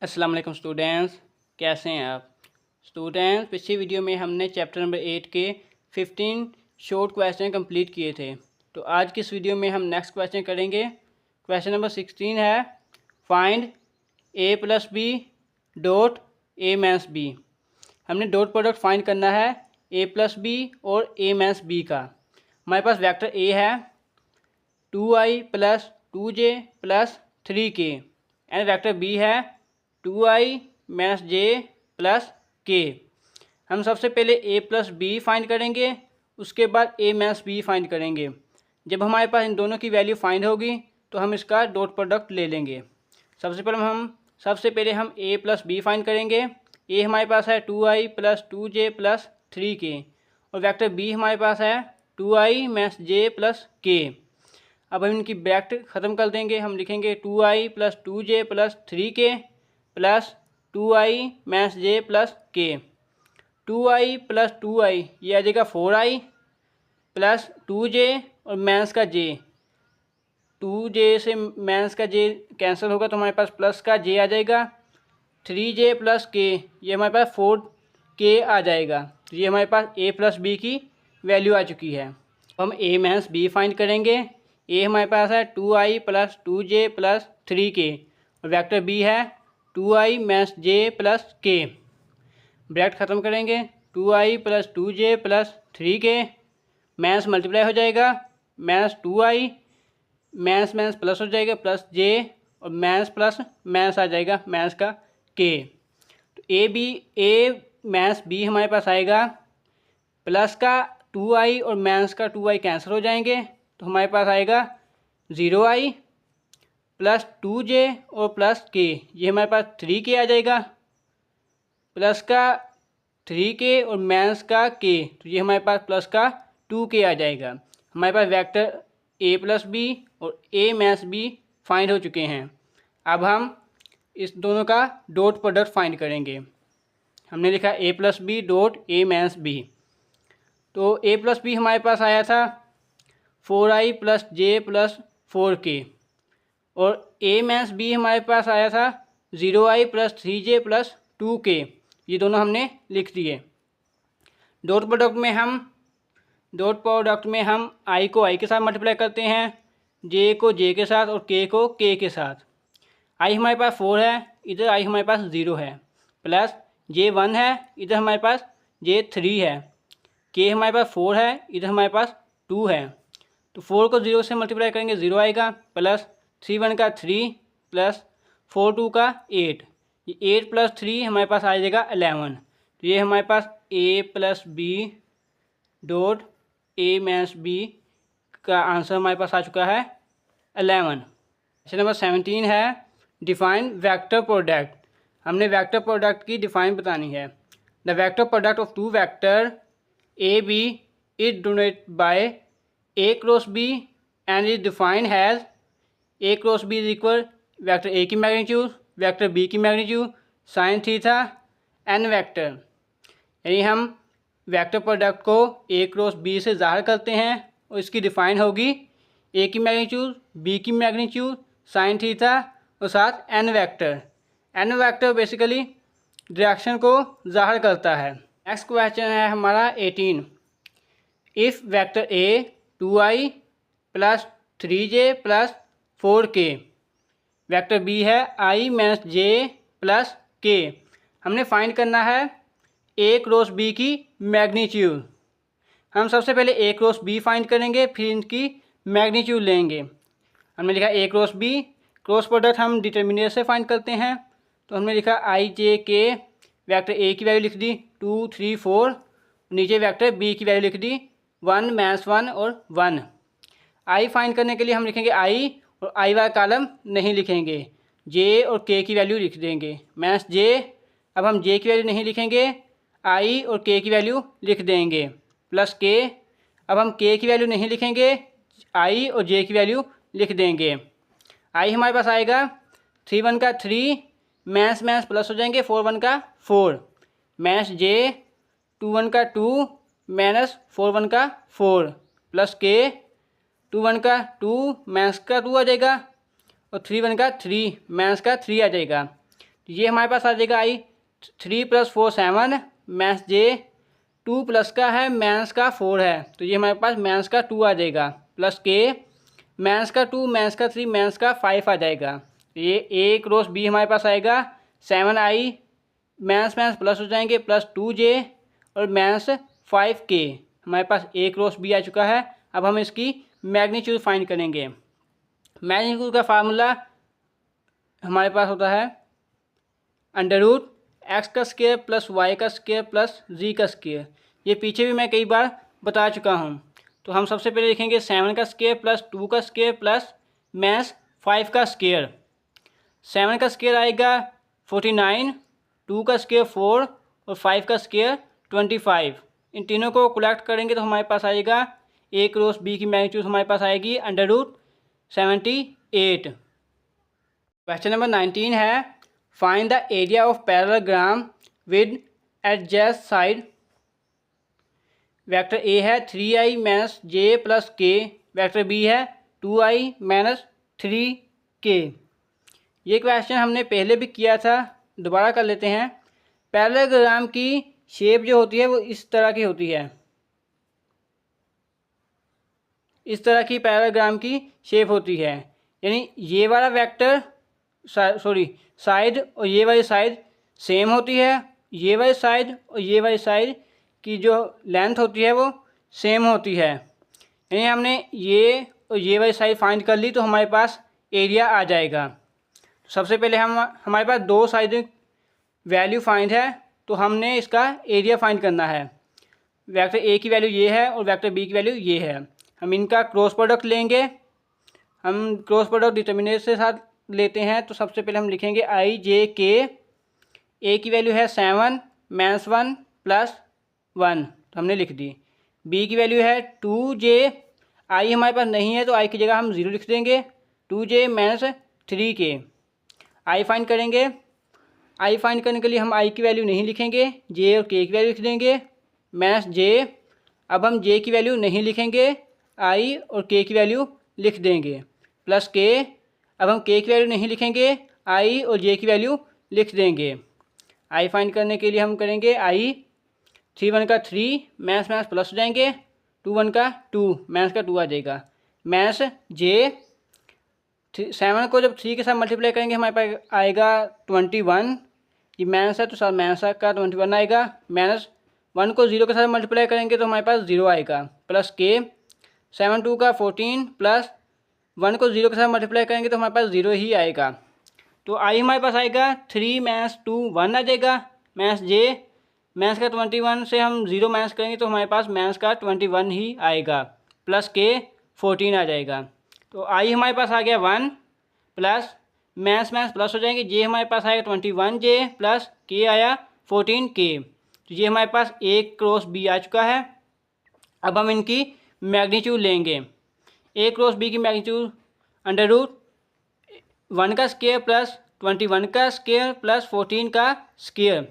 अस्सलाम वालेकुम स्टूडेंट्स, कैसे हैं आप स्टूडेंट्स। पिछली वीडियो में हमने चैप्टर नंबर 8 के 15 शॉर्ट क्वेश्चन कंप्लीट किए थे। तो आज की इस वीडियो में हम नेक्स्ट क्वेश्चन करेंगे। क्वेश्चन नंबर 16 है, find a plus b dot a minus b. हमने डॉट प्रोडक्ट फाइंड करना है a प्लस बी और a माइनस बी का। हमारे पास वेक्टर a है 2i plus 2j plus 3k and vector b है 2i माइनस जे प्लस के। हम सबसे पहले a प्लस बी फाइंड करेंगे, उसके बाद a माइनस बी फाइंड करेंगे। जब हमारे पास इन दोनों की वैल्यू फाइंड होगी तो हम इसका डॉट प्रोडक्ट ले लेंगे। सबसे पहले हम a प्लस बी फाइंड करेंगे। a हमारे पास है 2i plus 2j plus 3k और वेक्टर b हमारे पास है 2i माइनस जे प्लस के। अब हम इनकी ब्रैकेट ख़त्म कर देंगे। हम लिखेंगे 2i plus 2j plus 3k plus 2i minus J plus K. 2i plus 2i ये आ जाएगा 4i प्लस 2j और माइनस का j। 2j से माइनस का j कैंसिल होगा तो हमारे पास प्लस का j आ जाएगा। 3j प्लस k ये हमारे पास 4k आ जाएगा। तो ये हमारे पास a प्लस बी की वैल्यू आ चुकी है। हम a माइनस बी फाइंड करेंगे। a हमारे पास है 2i plus 2j plus 3k और वेक्टर b है 2i माइनस जे प्लस के। ब्रैकेट ख़त्म करेंगे 2i plus 2j plus 3k minus multiply हो जाएगा minus 2i minus minus plus हो जाएगा प्लस j और माइनस प्लस माइनस आ जाएगा माइनस का k। तो a माइनस बी हमारे पास आएगा प्लस का 2i और माइनस का 2i कैंसिल हो जाएंगे तो हमारे पास आएगा 0i प्लस 2j और प्लस के। ये हमारे पास 3k आ जाएगा प्लस का 3k और माइनस का k तो ये हमारे पास प्लस का 2k आ जाएगा। हमारे पास वेक्टर a प्लस बी और a माइनस बी फाइंड हो चुके हैं। अब हम इस दोनों का डॉट प्रोडक्ट फाइंड करेंगे। हमने लिखा a plus b dot a minus b. तो a प्लस बी हमारे पास आया था 4i प्लस जे प्लस 4k और a माइनस बी हमारे पास आया था 0i plus 3j plus 2k। ये दोनों हमने लिख दिए। डॉट प्रोडक्ट में हम i को i के साथ मल्टीप्लाई करते हैं, j को j के साथ और k को k के साथ। i हमारे पास 4 है, इधर i हमारे पास 0 है, प्लस j 1 है, इधर हमारे पास j 3 है, k हमारे पास 4 है, इधर हमारे पास 2 है। तो 4 को 0 से मल्टीप्लाई करेंगे 0 आएगा प्लस 3 1 का 3 प्लस 4 2 का 8। ये 8 प्लस 3 हमारे पास आ जाएगा 11। तो ये हमारे पास a plus b dot a minus b का आंसर हमारे पास आ चुका है 11। क्वेश्चन नंबर 17 है, डिफाइन वेक्टर प्रोडक्ट। हमने वेक्टर प्रोडक्ट की डिफाइन बतानी है। The vector product of two vector a b is denoted by a cross b and is defined has a cross b is equal vector a की magnitude vector b की magnitude sine theta n vector. यानी हम vector product को a cross b से ज़ाहिर करते हैं और इसकी डिफाइन होगी a की मैग्नीट्यूड b की मैग्नीट्यूड साइन थीटा और साथ n vector. n vector basically direction को ज़ाहिर करता है। नेक्स्ट क्वेश्चन है हमारा 18। If vector a 2i plus 3j plus 4k vector b है i minus j plus k। हमने फाइंड करना है a क्रॉस b की मैग्नीट्यूड। हम सबसे पहले a क्रॉस b फाइंड करेंगे, फिर इनकी मैग्नीट्यूड लेंगे। हमने लिखा a cross b, cross product हम डिटर्मिनेंट से फाइंड करते हैं। तो हमने लिखा i j k, vector a की वैल्यू लिख दी 2 3 4, नीचे वेक्टर b की वैल्यू लिख दी 1 माइनस 1 और 1। i फाइंड करने के लिए हम लिखेंगे i और i वाला कॉलम नहीं लिखेंगे, j और k की वैल्यू लिख देंगे माइनस j। अब हम j की वैल्यू नहीं लिखेंगे, i और k की वैल्यू लिख देंगे प्लस k। अब हम k की वैल्यू नहीं लिखेंगे, i और j की वैल्यू लिख देंगे। i हमारे पास आएगा 3 1 का 3 माइनस माइनस प्लस हो जाएंगे 4 1 का 4 माइनस j 2 1 का 2 माइनस 4 1 का 4 प्लस k 2 1 का 2 माइनस का 2 आ जाएगा और 3 1 का 3 माइनस का 3 आ जाएगा। तो ये हमारे पास आ जाएगा आई 3 + 4 7 माइनस जे 2 प्लस का है माइनस का 4 है, तो ये हमारे पास माइनस का 2 आ जाएगा, प्लस के माइनस का 2 माइनस का 3 माइनस का 5 आ जाएगा। तो ये ए क्रॉस बी हमारे पास आएगा 7i माइनस माइनस प्लस हो जाएंगे, प्लस 2j और माइनस 5k हमारे पास ए क्रॉस बी आ चुका है। अब हम इसकी मैग्नीट्यूड फाइंड करेंगे। मैग्नीट्यूड का फार्मूला हमारे पास होता है √x का स्क्वायर प्लस y का स्क्वायर प्लस z का स्क्वायर। ये पीछे भी मैं कई बार बता चुका हूँ। तो हम सबसे पहले लिखेंगे 7 का स्क्वायर प्लस 2 का स्क्वायर प्लस माइनस 5 का स्क्वायर। 7 का स्क्वायर आएगा 49, 2 का स्क्वायर 4 और 5 का स्क्वायर 25। इन तीनों को कलेक्ट करेंगे तो हमारे पास आएगा ए क्रॉस बी की मैग्नीट्यूड हमारे पास आएगी √78। क्वेश्चन नंबर 19 है find the area of parallelogram with adjust side. Vector A है 3i माइनस जे प्लस के, वेक्टर बी है 2i माइनस 3k। ये क्वेश्चन हमने पहले भी किया था, दोबारा कर लेते हैं। पैरेललोग्राम की शेप जो होती है वो इस तरह की होती है, इस तरह की पैरेललोग्राम की शेप होती है। यानी ये वाला वेक्टर साइड और ये वाली साइड सेम होती है, ये वाली साइड और ये वाली साइड की जो लेंथ होती है वो सेम होती है। यानी हमने ये और ये वाली साइड फाइंड कर ली तो हमारे पास एरिया आ जाएगा। सबसे पहले हमारे पास दो साइड वैल्यू फाइंड है, तो हमने इसका एरिया फाइंड करना है। वेक्टर ए की वैल्यू ये है और वेक्टर बी की वैल्यू ये है। हम इनका क्रॉस प्रोडक्ट लेंगे। हम क्रॉस प्रोडक्ट डिटर्मिनेंट के साथ लेते हैं। तो सबसे पहले हम लिखेंगे आई जे के। ए की वैल्यू है 7 माइनस 1 प्लस 1, तो हमने लिख दी। बी की वैल्यू है 2j, आई हमारे पास नहीं है तो आई की जगह हम 0 लिख देंगे, 2j minus 3k। I find करेंगे। आई फाइंड करने के लिए हम आई की वैल्यू नहीं लिखेंगे, जे और के की वैल्यू लिख देंगे, माइनस जे। अब हम जे की वैल्यू नहीं लिखेंगे, आई और के की वैल्यू लिख देंगे, प्लस के। अब हम के की वैल्यू नहीं लिखेंगे, आई और जे की वैल्यू लिख देंगे। आई फाइंड करने के लिए हम करेंगे आई 3 1 का 3 माइनस माइनस प्लस हो जाएंगे, 2 1 का 2 माइनस का 2 आ जाएगा, माइनस जे। 7 को जब 3 के साथ मल्टीप्लाई करेंगे हमारे पास आएगा 21। ये माइनस है तो साथ माइनस का 21 आएगा, माइनस 1 को 0 के साथ मल्टीप्लाई करेंगे तो हमारे पास 0 आएगा, प्लस के। 7 2 का 14 प्लस 1 को 0 के साथ मल्टीप्लाई करेंगे तो हमारे पास 0 ही आएगा। तो आई हमारे पास आएगा 3 माइनस 2 1 आ जाएगा, माइनस जे। माइनस का 21 से हम 0 माइनस करेंगे तो हमारे पास माइनस का 21 ही आएगा, प्लस के 14 आ जाएगा। तो आई हमारे पास आ गया 1 प्लस माइनस माइनस प्लस हो जाएंगे, जे हमारे पास आएगा 21j प्लस के आया 14k। तो ये हमारे पास ए क्रॉस बी आ चुका है। अब हम इनकी मैग्नीट्यूड लेंगे। ए क्रॉस बी की मैग्नीट्यूड √1 का स्क्वायर प्लस 21 का स्क्वायर प्लस 14 का स्क्वायर।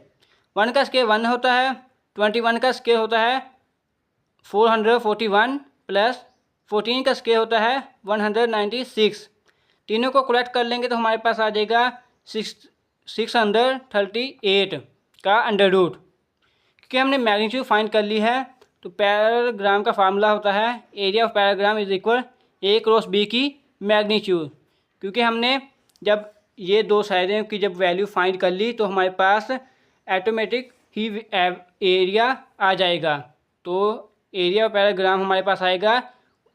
1 का स्क्वायर 1 होता है, 21 का स्क्वायर होता है 441 प्लस 14 का स्क्वायर होता है 196। तीनों को कलेक्ट कर लेंगे तो हमारे पास आ जाएगा 638 का अंडर रूट। क्योंकि हमने मैग्नीट्यूड फाइंड कर ली है तो पैराग्राम का फार्मूला होता है area of parallelogram is equal A cross B की मैग्नीट्यूड। क्योंकि हमने जब ये दो साइडों की जब वैल्यू फाइंड कर ली तो हमारे पास ऑटोमेटिक ही एरिया आ जाएगा। तो एरिया ऑफ पैराग्राम हमारे पास आएगा,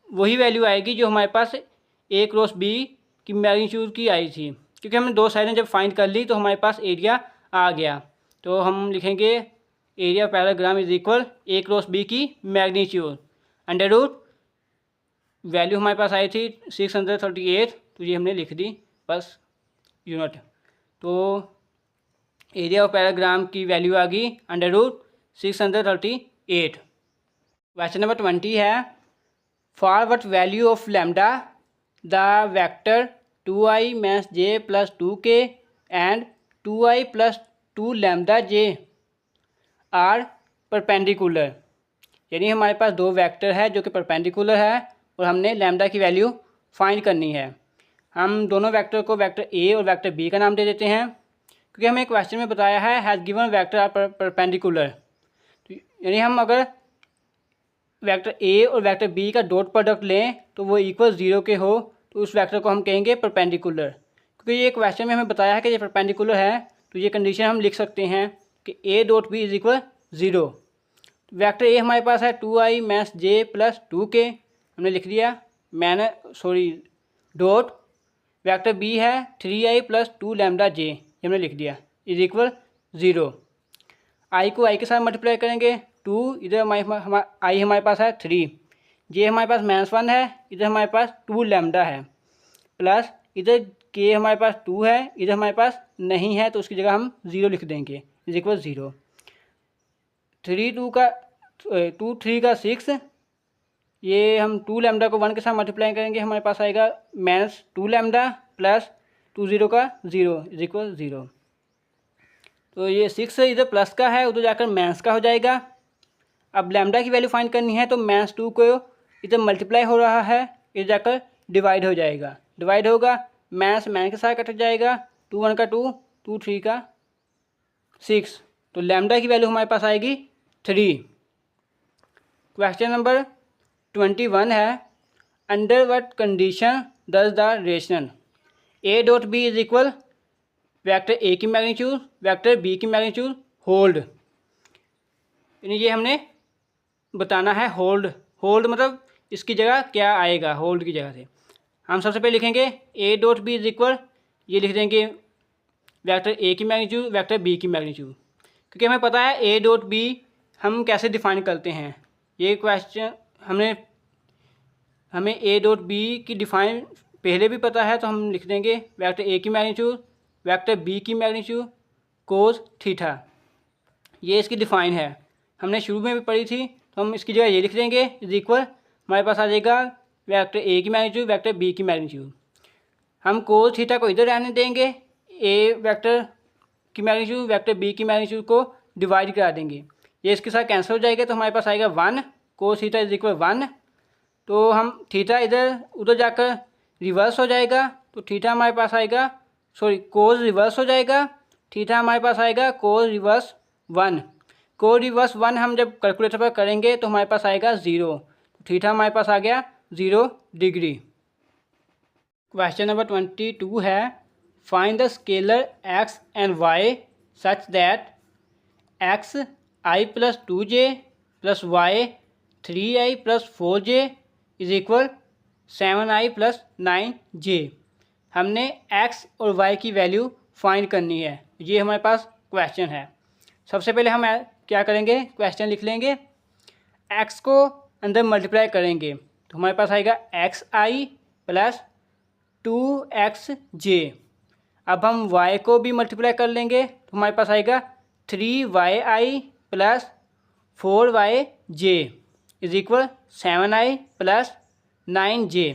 वही वैल्यू आएगी जो हमारे पास ए क्रॉस बी की मैग्नीट्यूड की आई थी। क्योंकि हमने दो साइडें जब फाइंड कर ली तो हमारे पास एरिया आ गया। तो हम लिखेंगे area parallelogram is equal A cross B की मैग्नीट्यूड अंडर रूट वैल्यू हमारे पास आई थी 638, तो ये हमने लिख दी बस यूनिट। तो एरिया ऑफ पैराग्राम की वैल्यू आ गई अंडर रूट 638। क्वेश्चन नंबर 20 है for what value of lambda the vector 2i minus J plus 2k and 2i plus 2 lambda J are perpendicular. यानी हमारे पास दो वेक्टर है जो कि परपेंडिकुलर है और हमने लैम्डा की वैल्यू फाइंड करनी है। हम दोनों वेक्टर को वेक्टर ए और वेक्टर बी का नाम दे देते हैं। क्योंकि हमें क्वेश्चन में बताया है has given vector are perpendicular. तो यानी हम अगर वेक्टर ए और वेक्टर बी का डॉट प्रोडक्ट लें तो वो इक्वल 0 के हो तो उस वेक्टर को हम कहेंगे परपेंडिकुलर। क्योंकि ये क्वेश्चन में हमें बताया है कि ये परपेंडिकुलर है, तो ये कंडीशन हम लिख सकते हैं कि a dot b is equal 0। Vector a हमारे पास है 2i मैस जे प्लस 2k, हमने लिख दिया डॉट। वेक्टर बी है 3i प्लस 2 लैम्डा जे, हमने लिख दिया इज इक्वल 0। आई को आई के साथ मल्टीप्लाई करेंगे 2, इधर आई हमारे पास है 3, जे हमारे पास -1 है, इधर हमारे पास 2 लैम्डा है, प्लस इधर के हमारे पास 2 है, इधर हमारे पास नहीं है तो उसकी जगह हम 0 लिख देंगे इज इक्वल 0। 2 3 का 6, ये हम 2 लैम्डा को 1 के साथ मल्टीप्लाई करेंगे, हमारे पास आएगा -2 लैम्डा प्लस 2 0 का 0 इज इक्वल 0। तो ये 6 इधर प्लस का है, उधर जाकर माइनस का हो जाएगा। अब लैम्डा की वैल्यू फाइंड करनी है तो -2 को इधर मल्टीप्लाई हो रहा है, इधर जाकर डिवाइड हो जाएगा, डिवाइड होगा माइनस के साथ कट जाएगा, 2 1 का 2, 2 3 का 6, तो लैम्डा की वैल्यू हमारे पास आएगी 3। क्वेश्चन नंबर 21 है under what condition does the rational a dot b is equal vector a की मैग्नीट्यूड वेक्टर बी की मैग्नीट्यूड होल्ड। यानी ये हमने बताना है होल्ड मतलब इसकी जगह क्या आएगा, होल्ड की जगह से हम सबसे पहले लिखेंगे a dot b is equal, ये लिख देंगे वेक्टर ए की मैग्नीट्यूड वेक्टर बी की मैग्नीट्यूड। क्योंकि हमें पता है ए डॉट बी हम कैसे डिफाइन करते हैं, ये क्वेश्चन हमें ए डॉट बी की डिफाइन पहले भी पता है, तो हम लिख देंगे वेक्टर ए की मैग्नीट्यूड वेक्टर बी की मैग्नीट्यूड कोस थीटा, ये इसकी डिफाइन है, हमने शुरू में भी पढ़ी थी, तो हम इसकी जगह ये लिख देंगे इज इक्वल, हमारे पास आ जाएगा वेक्टर ए की मैग्नीट्यूड वेक्टर बी की मैग्नीट्यूड। हम कोस थीटा को इधर रहने देंगे, ए वेक्टर की मैग्नीट्यूड वेक्टर बी की मैग्नीट्यूड को डिवाइड करा देंगे, ये इसके साथ कैंसिल हो जाएगा, तो हमारे पास आएगा 1 कोस थीटा इज इक्वल 1। तो हम थीटा इधर उधर जाकर रिवर्स हो जाएगा, तो थीटा हमारे पास आएगा कोस रिवर्स हो जाएगा, थीटा हमारे पास आएगा कोस रिवर्स 1। कोस रिवर्स 1 हम जब कैलकुलेटर पर करेंगे तो हमारे पास आएगा 0, तो थीटा हमारे पास आ गया 0 डिग्री। क्वेश्चन नंबर 22 है find the scalar x and y such that x i plus 2j plus y 3i plus 4j is equal 7i plus 9j। हमने x और y की वैल्यू फाइंड करनी है, ये हमारे पास क्वेश्चन है। सबसे पहले हम क्या करेंगे, क्वेश्चन लिख लेंगे, x को अंदर मल्टीप्लाई करेंगे तो हमारे पास आएगा xi प्लस 2xj। अब हम y को भी मल्टीप्लाई कर लेंगे तो हमारे पास आएगा 3yi plus 4yj is equal 7i plus 9j।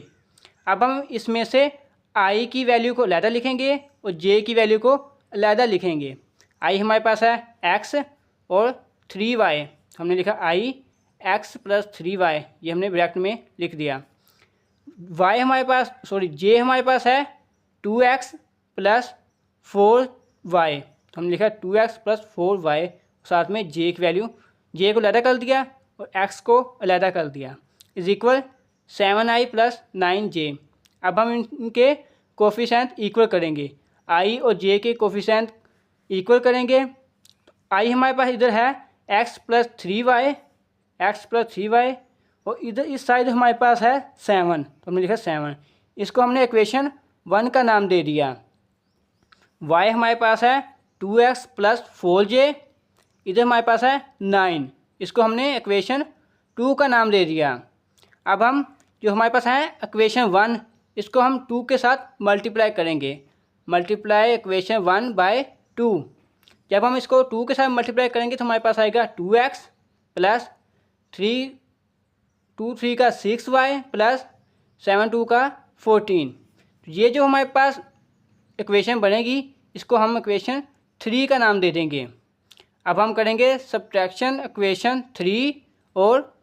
अब हम इसमें से i की वैल्यू को अलहदा लिखेंगे और j की वैल्यू को अलहदा लिखेंगे। i हमारे पास है x और 3y, हमने लिखा i x प्लस 3y, ये हमने ब्रैकेट में लिख दिया। y हमारे पास j हमारे पास है 2x प्लस 4y, तो हमने लिखा 2x प्लस 4y, साथ में j की वैल्यू j को अलहदा कर दिया और x को अलहदा कर दिया is equal 7i plus 9j। अब हम इनके कोफिशिएंट इक्वल करेंगे, i और j के कोफिशिएंट इक्वल करेंगे। i हमारे पास इधर है x प्लस 3y और इधर इस साइड हमारे पास है 7, तो हमने लिखा 7, इसको हमने इक्वेशन 1 का नाम दे दिया। y हमारे पास है 2x प्लस 4j, इधर हमारे पास है 9, इसको हमने इक्वेशन 2 का नाम दे दिया। अब हम जो हमारे पास है इक्वेशन 1, इसको हम 2 के साथ मल्टीप्लाई करेंगे, मल्टीप्लाई इक्वेशन 1 बाय 2। जब हम इसको 2 के साथ मल्टीप्लाई करेंगे तो हमारे पास आएगा 2x प्लस 3 का 6y प्लस 7 2 का 14। ये जो हमारे पास इक्वेशन बनेगी इसको हम इक्वेशन 3 का नाम दे देंगे। अब हम करेंगे सब्ट्रैक्शन इक्वेशन 3 और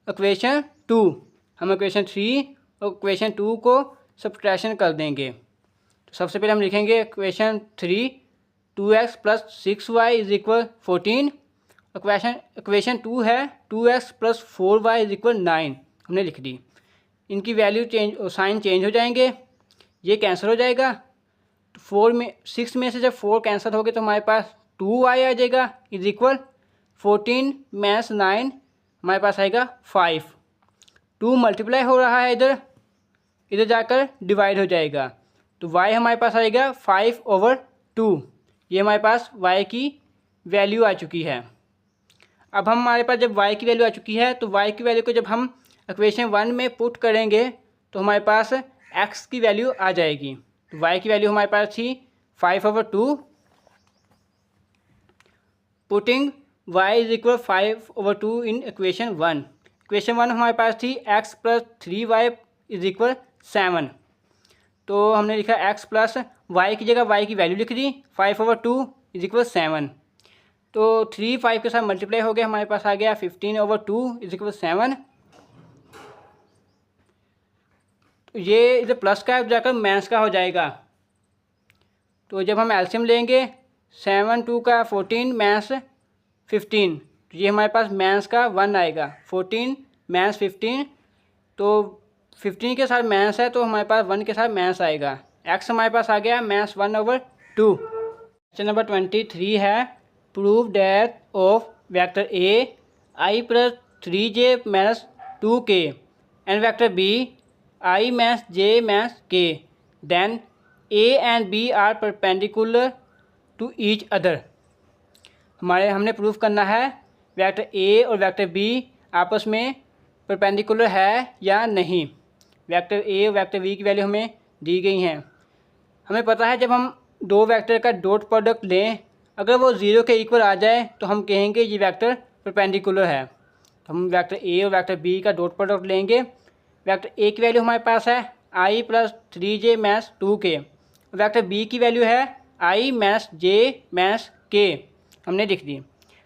इक्वेशन 2, हम इक्वेशन 3 और इक्वेशन 2 को सब्ट्रैक्शन कर देंगे। तो सबसे पहले हम लिखेंगे equation 3 2x plus 6y is equal 14। Equation 2 है 2x plus 4y is equal 9, हमने लिख दी। इनकी वैल्यू साइन चेंज हो जाएंगे, ये कैंसिल हो जाएगा। 6 में से जब 4 कैंसिल हो गए तो हमारे पास 2y आ जाएगा इज इक्वल 14 माइनस 9, हमारे पास आएगा 5। 2 मल्टीप्लाई हो रहा है, इधर जाकर डिवाइड हो जाएगा, तो y हमारे पास आएगा 5/2। ये हमारे पास y की वैल्यू आ चुकी है। अब हमारे पास जब y की वैल्यू आ चुकी है तो y की वैल्यू को जब हम इक्वेशन 1 में पुट करेंगे तो हमारे पास x की वैल्यू आ जाएगी। तो y की वैल्यू हमारे पास थी 5/2। Putting y is equal 5/2 in equation 1। Equation 1 हमारे पास थी x plus 3y is equal 7। तो हमने लिखा x प्लस y की जगह y की वैल्यू लिख दी 5/2 इज इक्वल 7। तो 3 5 के साथ मल्टीप्लाई हो गया, हमारे पास आ गया 15/2 इज इक्वल 7। तो ये इधर प्लस का जाकर माइनस का हो जाएगा। तो जब हम एलसीएम लेंगे 7 2 का 14 माइनस 15, तो ये हमारे पास माइनस का 1 आएगा। 14 माइनस 15, तो 15 के साथ माइनस है तो हमारे पास 1 के साथ माइनस आएगा। x हमारे पास आ गया माइनस 1/2। क्वेश्चन नंबर 23 है prove that of vector a i plus 3j minus 2k and vector b i minus j minus k then a and b are perpendicular to each other. हमने proof करना है vector a और vector b आपस में perpendicular है या नहीं। Vector a और वेक्टर b की वैल्यू हमें दी गई हैं। हमें पता है जब हम दो वेक्टर का डॉट प्रोडक्ट लें, अगर वो 0 के इक्वल आ जाए तो हम कहेंगे ये वेक्टर परपेंडिकुलर है। तो हम वेक्टर a और वेक्टर b का डॉट प्रोडक्ट लेंगे। वेक्टर a की वैल्यू हमारे पास है i plus 3j minus 2k। Vector b की वैल्यू है i minus j minus k, हमने लिख दी।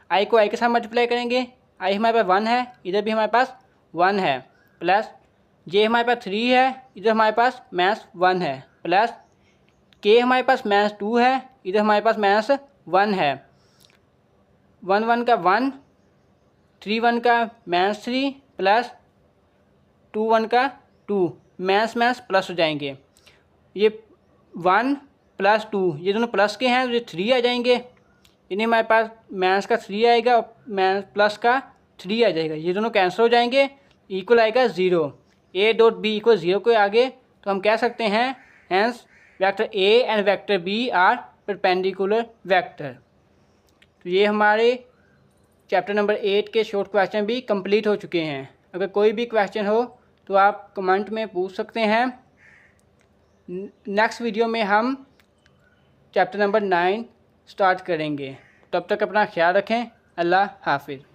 i को i के साथ मल्टीप्लाई करेंगे, i हमारे पास 1 है, इधर भी हमारे पास 1 है, प्लस j हमारे पास 3 है, इधर हमारे पास माइनस 1 है, प्लस k हमारे पास माइनस 2 है, इधर हमारे पास माइनस 1 है। 1 1 का 1, 3 1 का माइनस 3, प्लस 2 1 का 2, माइनस माइनस प्लस हो जाएंगे। ये 1 प्लस 2 ये दोनों प्लस के हैं तो ये 3 आ जाएंगे। इन्हें हमारे पास माइनस का 3 आएगा और माइनस प्लस का 3 आ जाएगा। ये दोनों कैंसिल हो जाएंगे, इक्वल आएगा 0। a डॉट बी इक्वल 0 के आगे तो हम कह सकते हैं hence vector a and vector b are perpendicular vector. तो ये हमारे चैप्टर नंबर 8 के शॉर्ट क्वेश्चन भी कंप्लीट हो चुके हैं। अगर कोई भी क्वेश्चन हो तो आप कमेंट में पूछ सकते हैं। नेक्स्ट वीडियो में हम चैप्टर नंबर 9 स्टार्ट करेंगे। तब तक अपना ख्याल रखें। अल्लाह हाफिज़।